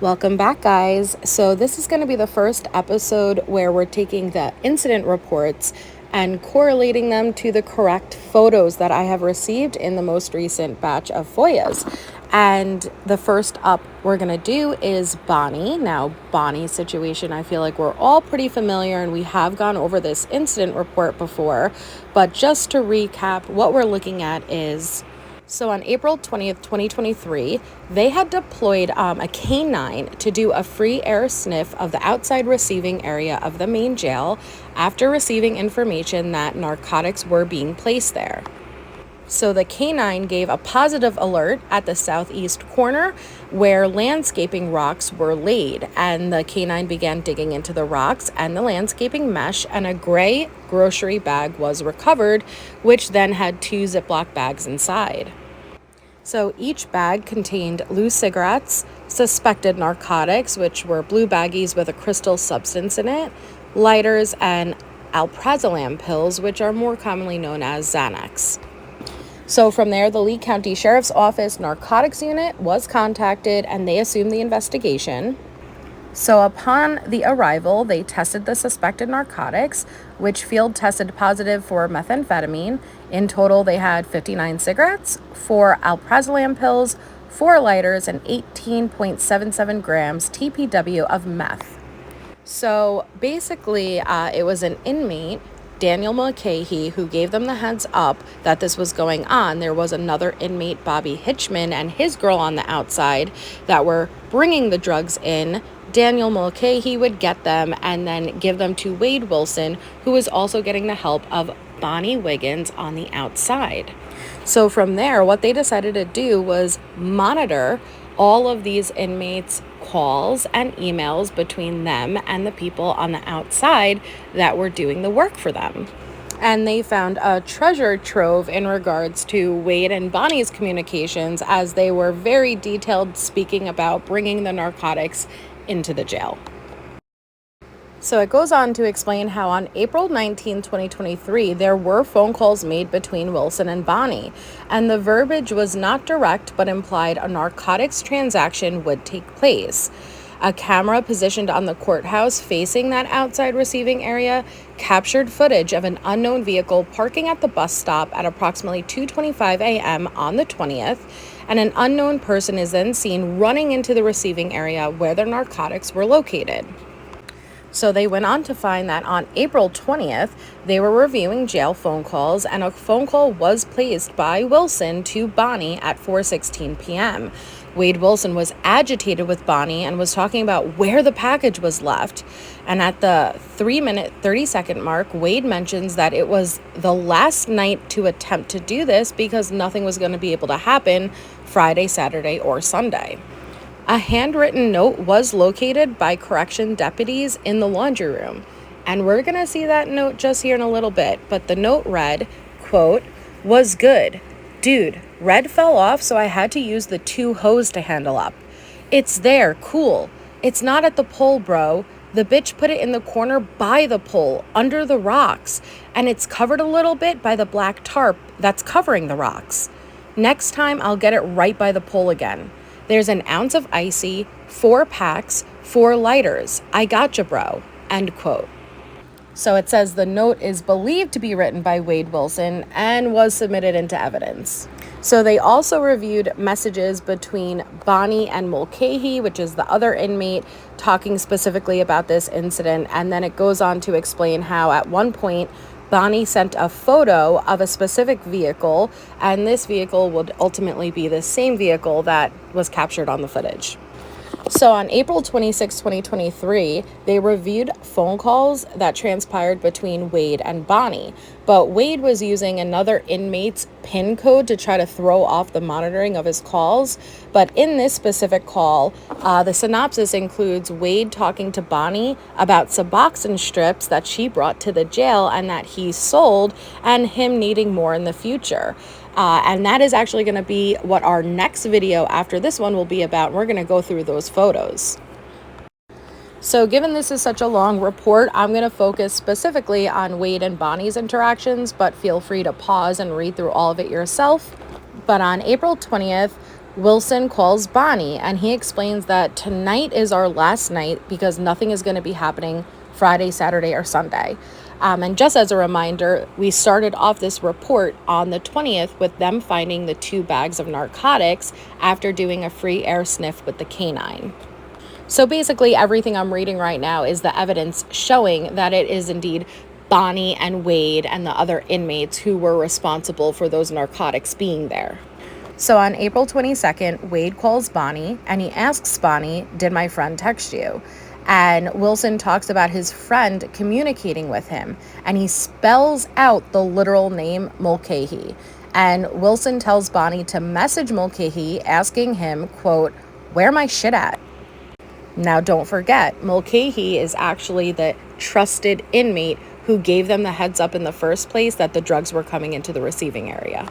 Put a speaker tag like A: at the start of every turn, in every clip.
A: Welcome back, guys. So this is going to be the first episode where we're taking the incident reports and correlating them to the correct photos that I have received in the most recent batch of FOIAs. And the first up we're going to do is Bonnie. Now, Bonnie's situation, I feel like we're all pretty familiar and we have gone over this incident report before. But just to recap, what we're looking at is... So on April 20th, 2023, they had deployed a canine to do a free air sniff of the outside receiving area of the main jail after receiving information that narcotics were being placed there. So the canine gave a positive alert at the southeast corner where landscaping rocks were laid, and the canine began digging into the rocks and the landscaping mesh, and a gray grocery bag was recovered, which then had 2 Ziploc bags inside. So each bag contained loose cigarettes, suspected narcotics, which were blue baggies with a crystal substance in it, lighters, and alprazolam pills, which are more commonly known as Xanax. So from there, the Lee County Sheriff's Office Narcotics Unit was contacted and they assumed the investigation. So upon the arrival, they tested the suspected narcotics, which field tested positive for methamphetamine. In total, they had 59 cigarettes, 4 alprazolam pills, 4 lighters, and 18.77 grams TPW of meth. So basically, it was an inmate, Daniel Mulcahy, who gave them the heads up that this was going on. There was another inmate, Bobby Hitchman, and his girl on the outside that were bringing the drugs in. Daniel Mulcahy would get them and then give them to Wade Wilson, who was also getting the help of Bonnie Wiggins on the outside. So from there, what they decided to do was monitor all of these inmates' calls and emails between them and the people on the outside that were doing the work for them. And they found a treasure trove in regards to Wade and Bonnie's communications, as they were very detailed, speaking about bringing the narcotics into the jail. So it goes on to explain how on April 19, 2023, there were phone calls made between Wilson and Bonnie, and the verbiage was not direct but implied a narcotics transaction would take place. A camera positioned on the courthouse facing that outside receiving area captured footage of an unknown vehicle parking at the bus stop at approximately 2:25 a.m. on the 20th, and an unknown person is then seen running into the receiving area where the narcotics were located. So they went on to find that on April 20th, they were reviewing jail phone calls, and a phone call was placed by Wilson to Bonnie at 4:16 p.m. Wade Wilson was agitated with Bonnie and was talking about where the package was left. And at the 3-minute, 30-second mark, Wade mentions that it was the last night to attempt to do this because nothing was going to be able to happen Friday, Saturday, or Sunday. A handwritten note was located by correction deputies in the laundry room, and we're going to see that note just here in a little bit, but the note read, quote, "Was good. Dude, red fell off, so I had to use the 2 hose to handle up. It's there, cool. It's not at the pole, bro. The bitch put it in the corner by the pole, under the rocks, and it's covered a little bit by the black tarp that's covering the rocks. Next time, I'll get it right by the pole again. There's an ounce of icy, 4 packs, 4 lighters. I gotcha, bro." End quote. So it says the note is believed to be written by Wade Wilson and was submitted into evidence. So they also reviewed messages between Bonnie and Mulcahy, which is the other inmate, talking specifically about this incident. And then it goes on to explain how at one point Bonnie sent a photo of a specific vehicle, and this vehicle would ultimately be the same vehicle that was captured on the footage. So on April 26, 2023, they reviewed phone calls that transpired between Wade and Bonnie, but Wade was using another inmate's PIN code to try to throw off the monitoring of his calls. But in this specific call, the synopsis includes Wade talking to Bonnie about Suboxone strips that she brought to the jail and that he sold, and him needing more in the future. And that is actually going to be what our next video after this one will be about. We're going to go through those photos. So given this is such a long report, I'm going to focus specifically on Wade and Bonnie's interactions, but feel free to pause and read through all of it yourself. But on April 20th, Wilson calls Bonnie and he explains that tonight is our last night because nothing is going to be happening Friday, Saturday, or Sunday. And just as a reminder, we started off this report on the 20th with them finding the 2 bags of narcotics after doing a free air sniff with the canine. So basically, everything I'm reading right now is the evidence showing that it is indeed Bonnie and Wade and the other inmates who were responsible for those narcotics being there. So on April 22nd, Wade calls Bonnie and he asks Bonnie, "Did my friend text you?" And Wilson talks about his friend communicating with him, and he spells out the literal name Mulcahy. And Wilson tells Bonnie to message Mulcahy asking him, quote, "Where my shit at?" Now don't forget, Mulcahy is actually the trusted inmate who gave them the heads up in the first place that the drugs were coming into the receiving area.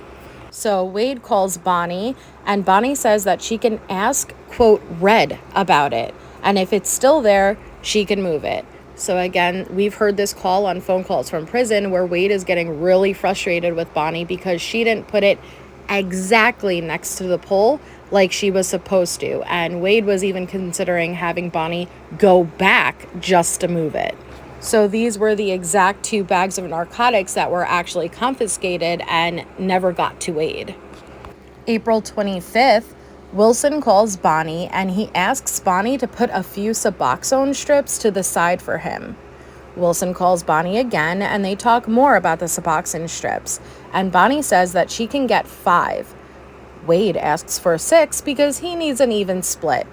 A: So Wade calls Bonnie, and Bonnie says that she can ask, quote, Red about it. And if it's still there, she can move it. So again, we've heard this call on phone calls from prison where Wade is getting really frustrated with Bonnie because she didn't put it exactly next to the pole like she was supposed to. And Wade was even considering having Bonnie go back just to move it. So these were the exact 2 bags of narcotics that were actually confiscated and never got to Wade. April 25th, Wilson calls Bonnie and he asks Bonnie to put a few Suboxone strips to the side for him. Wilson calls Bonnie again and they talk more about the Suboxone strips, and Bonnie says that she can get 5. Wade asks for 6 because he needs an even split.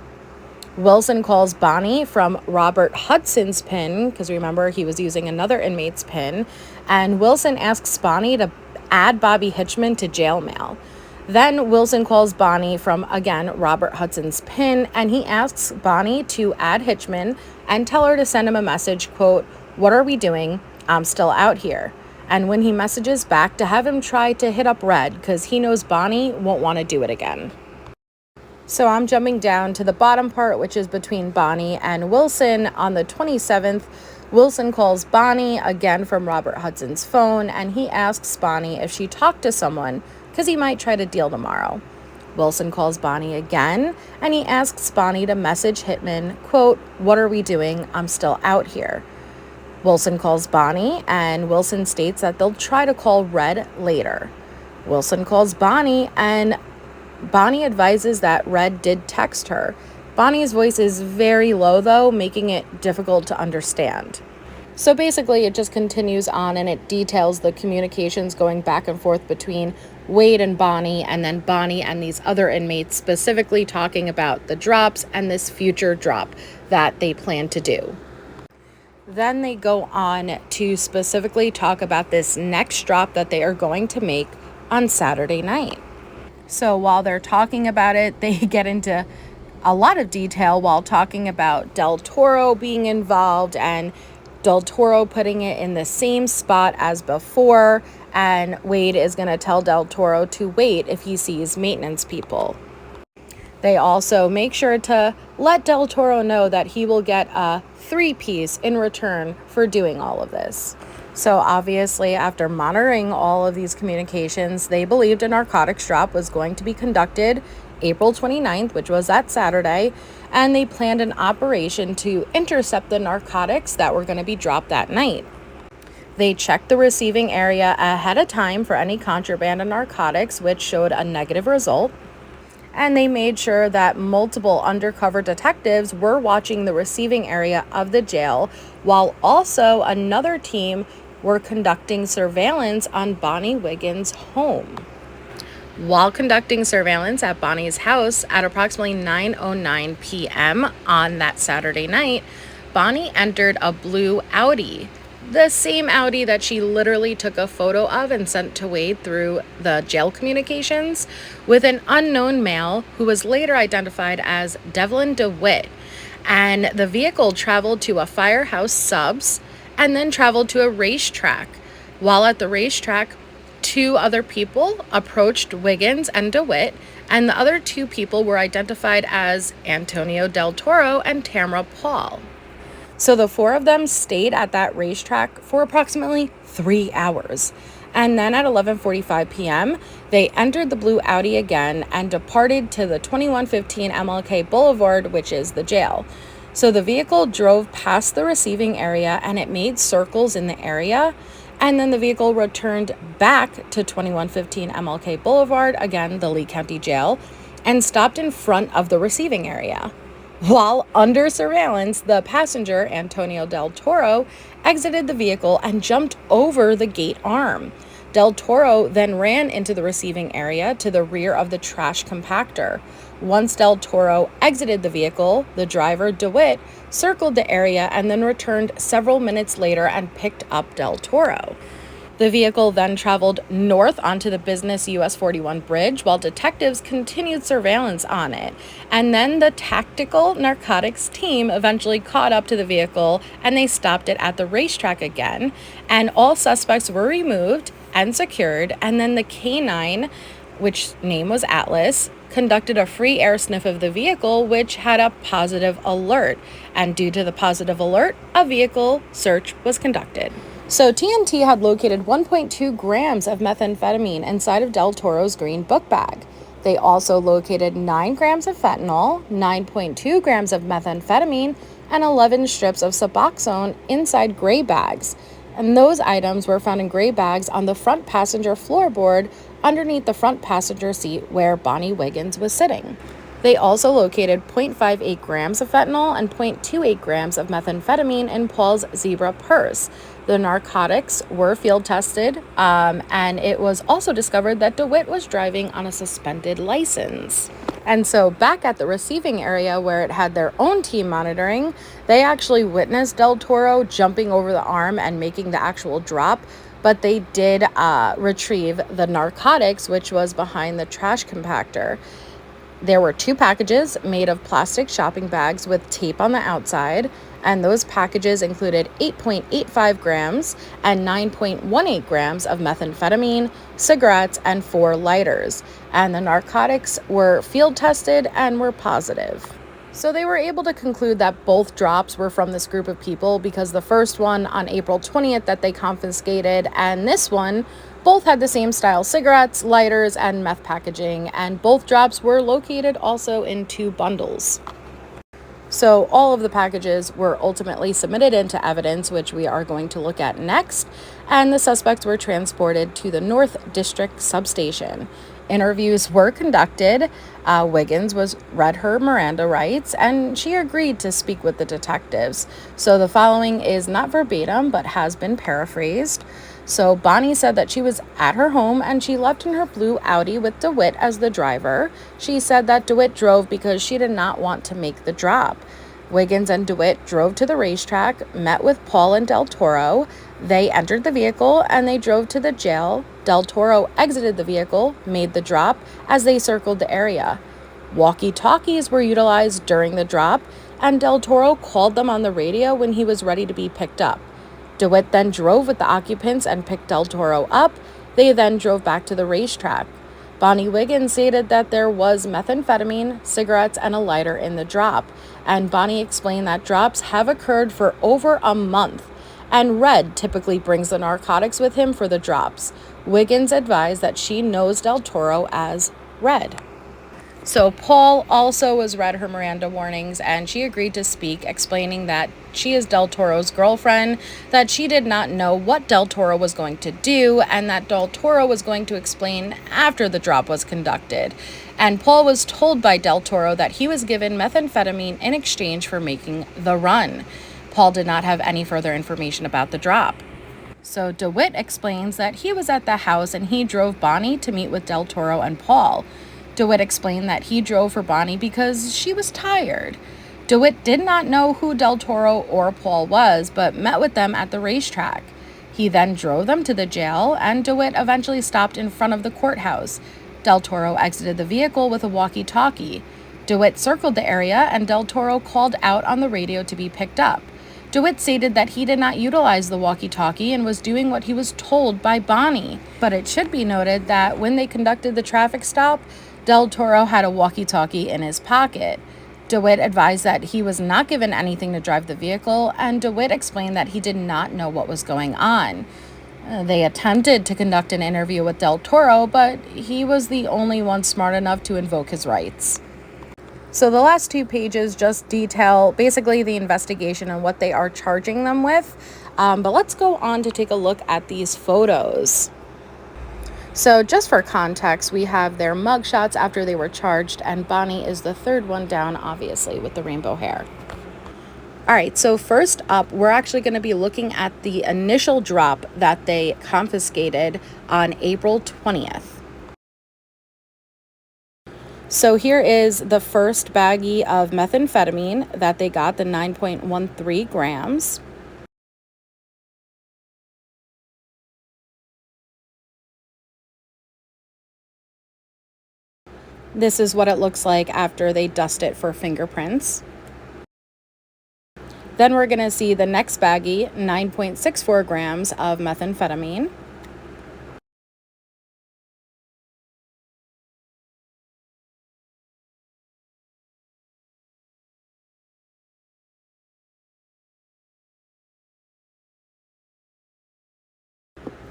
A: Wilson calls Bonnie from Robert Hudson's PIN, because remember he was using another inmate's PIN, and Wilson asks Bonnie to add Bobby Hitchman to jail mail. Then Wilson calls Bonnie from, again, Robert Hudson's PIN, and he asks Bonnie to add Hitchman and tell her to send him a message, quote, "What are we doing? I'm still out here." And when he messages back, to have him try to hit up Red because he knows Bonnie won't want to do it again. So I'm jumping down to the bottom part, which is between Bonnie and Wilson. On the 27th, Wilson calls Bonnie again from Robert Hudson's phone, and he asks Bonnie if she talked to someone because he might try to deal tomorrow. Wilson calls Bonnie again, and he asks Bonnie to message Hitman, quote, "What are we doing? I'm still out here." Wilson calls Bonnie, and Wilson states that they'll try to call Red later. Wilson calls Bonnie, and Bonnie advises that Red did text her. Bonnie's voice is very low, though, making it difficult to understand. So basically, it just continues on and it details the communications going back and forth between Wade and Bonnie, and then Bonnie and these other inmates, specifically talking about the drops and this future drop that they plan to do. Then they go on to specifically talk about this next drop that they are going to make on Saturday night. So while they're talking about it, they get into a lot of detail while talking about Del Toro being involved and Del Toro putting it in the same spot as before, and Wade is going to tell Del Toro to wait if he sees maintenance people. They also make sure to let Del Toro know that he will get a 3-piece in return for doing all of this. So obviously, after monitoring all of these communications, they believed a narcotics drop was going to be conducted April 29th, which was that Saturday, and they planned an operation to intercept the narcotics that were going to be dropped that night. They checked the receiving area ahead of time for any contraband of narcotics, which showed a negative result. And they made sure that multiple undercover detectives were watching the receiving area of the jail, while also another team were conducting surveillance on Bonnie Wiggins' home. While conducting surveillance at Bonnie's house at approximately 9:09 p.m. on that Saturday night, Bonnie entered a blue Audi, the same Audi that she literally took a photo of and sent to Wade through the jail communications, with an unknown male who was later identified as Devlin DeWitt. And the vehicle traveled to a Firehouse Subs and then traveled to a racetrack. While at the racetrack, 2 other people approached Wiggins and DeWitt, and the other 2 people were identified as Antonio Del Toro and Tamara Paul. So the 4 of them stayed at that racetrack for approximately 3 hours. And then at 11:45 p.m., they entered the blue Audi again and departed to the 2115 MLK Boulevard, which is the jail. So the vehicle drove past the receiving area and it made circles in the area. And then the vehicle returned back to 2115 MLK Boulevard, again, the Lee County Jail, and stopped in front of the receiving area. While under surveillance, the passenger, Antonio Del Toro, exited the vehicle and jumped over the gate arm. Del Toro then ran into the receiving area to the rear of the trash compactor. Once Del Toro exited the vehicle, the driver, DeWitt, circled the area and then returned several minutes later and picked up Del Toro. The vehicle then traveled north onto the business US 41 bridge while detectives continued surveillance on it. And then the tactical narcotics team eventually caught up to the vehicle and they stopped it at the racetrack again. And all suspects were removed and secured. And then the K9, which name was Atlas, conducted a free air sniff of the vehicle, which had a positive alert. And due to the positive alert, a vehicle search was conducted. So TNT had located 1.2 grams of methamphetamine inside of Del Toro's green book bag. They also located 9 grams of fentanyl, 9.2 grams of methamphetamine, and 11 strips of Suboxone inside gray bags. And those items were found in gray bags on the front passenger floorboard underneath the front passenger seat where Bonnie Wiggins was sitting. They also located 0.58 grams of fentanyl and 0.28 grams of methamphetamine in Paul's zebra purse. The narcotics were field tested, and it was also discovered that DeWitt was driving on a suspended license. And so back at the receiving area where it had their own team monitoring, they actually witnessed Del Toro jumping over the arm and making the actual drop, but they did retrieve the narcotics, which was behind the trash compactor. There were 2 packages made of plastic shopping bags with tape on the outside, and those packages included 8.85 grams and 9.18 grams of methamphetamine, cigarettes, and 4 lighters. And the narcotics were field tested and were positive. So they were able to conclude that both drops were from this group of people because the first one on April 20th that they confiscated and this one both had the same style cigarettes, lighters, and meth packaging, and both drops were located also in 2 bundles. So all of the packages were ultimately submitted into evidence, which we are going to look at next, and the suspects were transported to the North District substation. Interviews were conducted. Wiggins was read her Miranda rights, and she agreed to speak with the detectives. So the following is not verbatim, but has been paraphrased. So Bonnie said that she was at her home and she left in her blue Audi with DeWitt as the driver. She said that DeWitt drove because she did not want to make the drop. Wiggins and DeWitt drove to the racetrack, met with Paul and Del Toro. They entered the vehicle and they drove to the jail. Del Toro exited the vehicle, made the drop as they circled the area. Walkie-talkies were utilized during the drop, and Del Toro called them on the radio when he was ready to be picked up. DeWitt then drove with the occupants and picked Del Toro up. They then drove back to the racetrack. Bonnie Wiggins stated that there was methamphetamine, cigarettes, and a lighter in the drop. And Bonnie explained that drops have occurred for over a month. And Red typically brings the narcotics with him for the drops. Wiggins advised that she knows Del Toro as Red. So Paul also was read her Miranda warnings, and she agreed to speak, explaining that she is Del Toro's girlfriend, that she did not know what Del Toro was going to do, and that Del Toro was going to explain after the drop was conducted. And Paul was told by Del Toro that he was given methamphetamine in exchange for making the run. Paul did not have any further information about the drop. So DeWitt explains that he was at the house and he drove Bonnie to meet with Del Toro and Paul. DeWitt explained that he drove for Bonnie because she was tired. DeWitt did not know who Del Toro or Paul was, but met with them at the racetrack. He then drove them to the jail, and DeWitt eventually stopped in front of the courthouse. Del Toro exited the vehicle with a walkie-talkie. DeWitt circled the area, and Del Toro called out on the radio to be picked up. DeWitt stated that he did not utilize the walkie-talkie and was doing what he was told by Bonnie. But it should be noted that when they conducted the traffic stop, Del Toro had a walkie-talkie in his pocket. DeWitt advised that he was not given anything to drive the vehicle, and DeWitt explained that he did not know what was going on. They attempted to conduct an interview with Del Toro, but he was the only one smart enough to invoke his rights. So the last 2 pages just detail basically the investigation and what they are charging them with. But let's go on to take a look at these photos. So just for context, we have their mugshots after they were charged, and Bonnie is the third one down, obviously, with the rainbow hair. All right, so first up, we're actually going to be looking at the initial drop that they confiscated on April 20th. So here is the first baggie of methamphetamine that they got, the 9.13 grams. This is what it looks like after they dust it for fingerprints. Then we're going to see the next baggie, 9.64 grams of methamphetamine.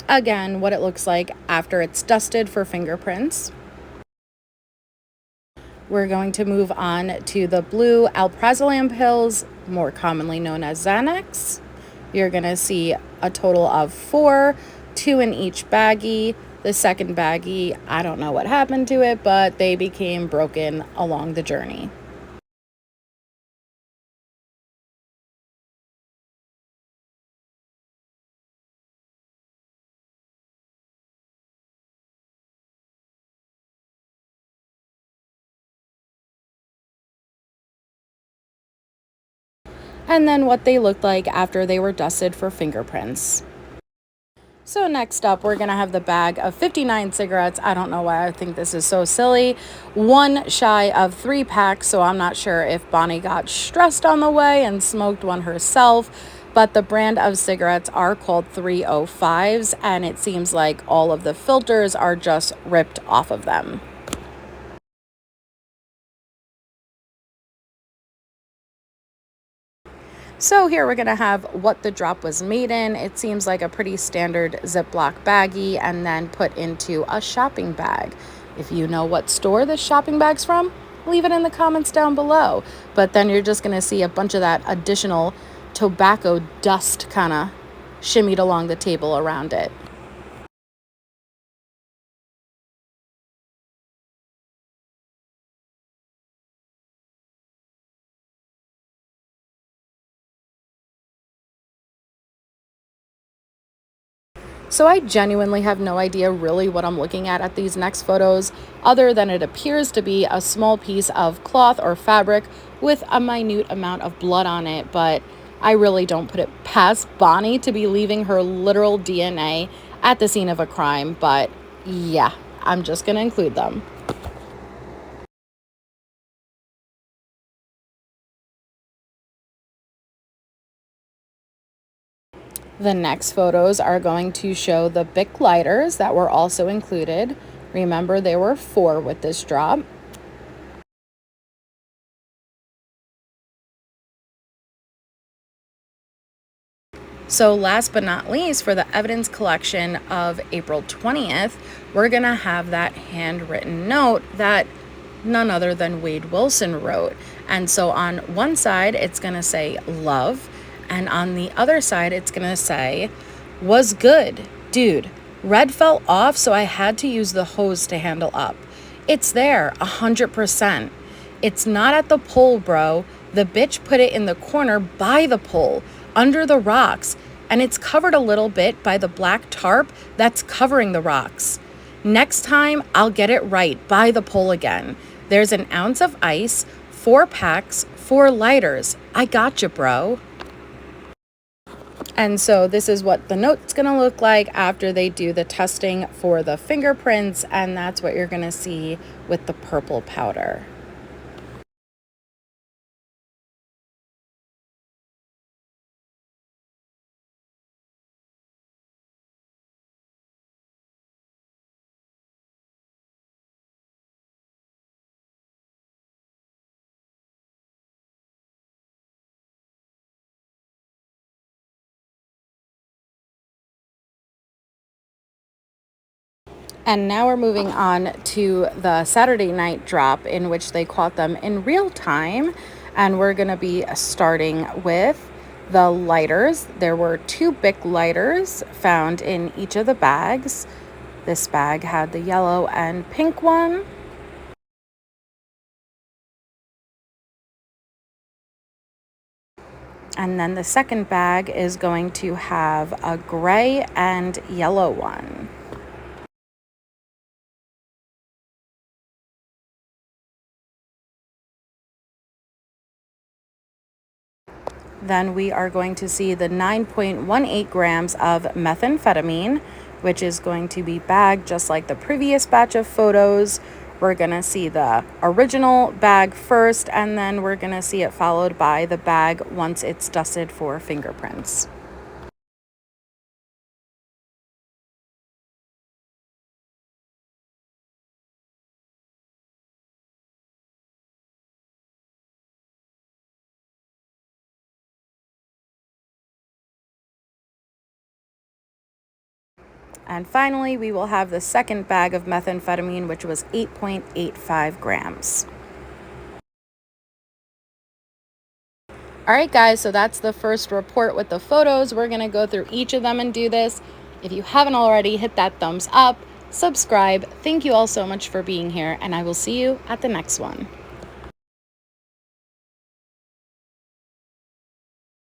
A: Again, what it looks like after it's dusted for fingerprints. We're going to move on to the blue alprazolam pills, more commonly known as Xanax. You're going to see a total of 4, 2 in each baggie. The second baggie, I don't know what happened to it, but they became broken along the journey. And then what they looked like after they were dusted for fingerprints. So next up, we're going to have the bag of 59 cigarettes. I don't know why I think this is so silly. 1 shy of 3 packs, so I'm not sure if Bonnie got stressed on the way and smoked one herself. But the brand of cigarettes are called 305s, and it seems like all of the filters are just ripped off of them. So here we're going to have what the drop was made in. It seems like a pretty standard Ziploc baggie and then put into a shopping bag. If you know what store this shopping bag's from, leave it in the comments down below. But then you're just going to see a bunch of that additional tobacco dust kind of shimmied along the table around it. So I genuinely have no idea really what I'm looking at these next photos, other than it appears to be a small piece of cloth or fabric with a minute amount of blood on it, but I really don't put it past Bonnie to be leaving her literal DNA at the scene of a crime, but yeah, I'm just going to include them. The next photos are going to show the Bic lighters that were also included. Remember, there were 4 with this drop. So last but not least, for the evidence collection of April 20th, we're going to have that handwritten note that none other than Wade Wilson wrote. And so on one side, it's going to say love. And on the other side, it's going to say, was good. Dude, red fell off, so I had to use the hose to handle up. It's there, 100%. It's not at the pole, bro. The bitch put it in the corner by the pole, under the rocks, and it's covered a little bit by the black tarp that's covering the rocks. Next time, I'll get it right by the pole again. There's an ounce of ice, 4 packs, 4 lighters. I gotcha, bro. And so this is what the note's going to look like after they do the testing for the fingerprints, and that's what you're going to see with the purple powder. And now we're moving on to the Saturday night drop, in which they caught them in real time. And we're going to be starting with the lighters. There were 2 Bic lighters found in each of the bags. This bag had the yellow and pink one. And then the second bag is going to have a gray and yellow one. Then we are going to see the 9.18 grams of methamphetamine, which is going to be bagged just like the previous batch of photos. We're going to see the original bag first, and then we're going to see it followed by the bag once it's dusted for fingerprints. And finally, we will have the second bag of methamphetamine, which was 8.85 grams. All right, guys, so that's the first report with the photos. We're going to go through each of them and do this. If you haven't already, hit that thumbs up, subscribe. Thank you all so much for being here, and I will see you at the next one.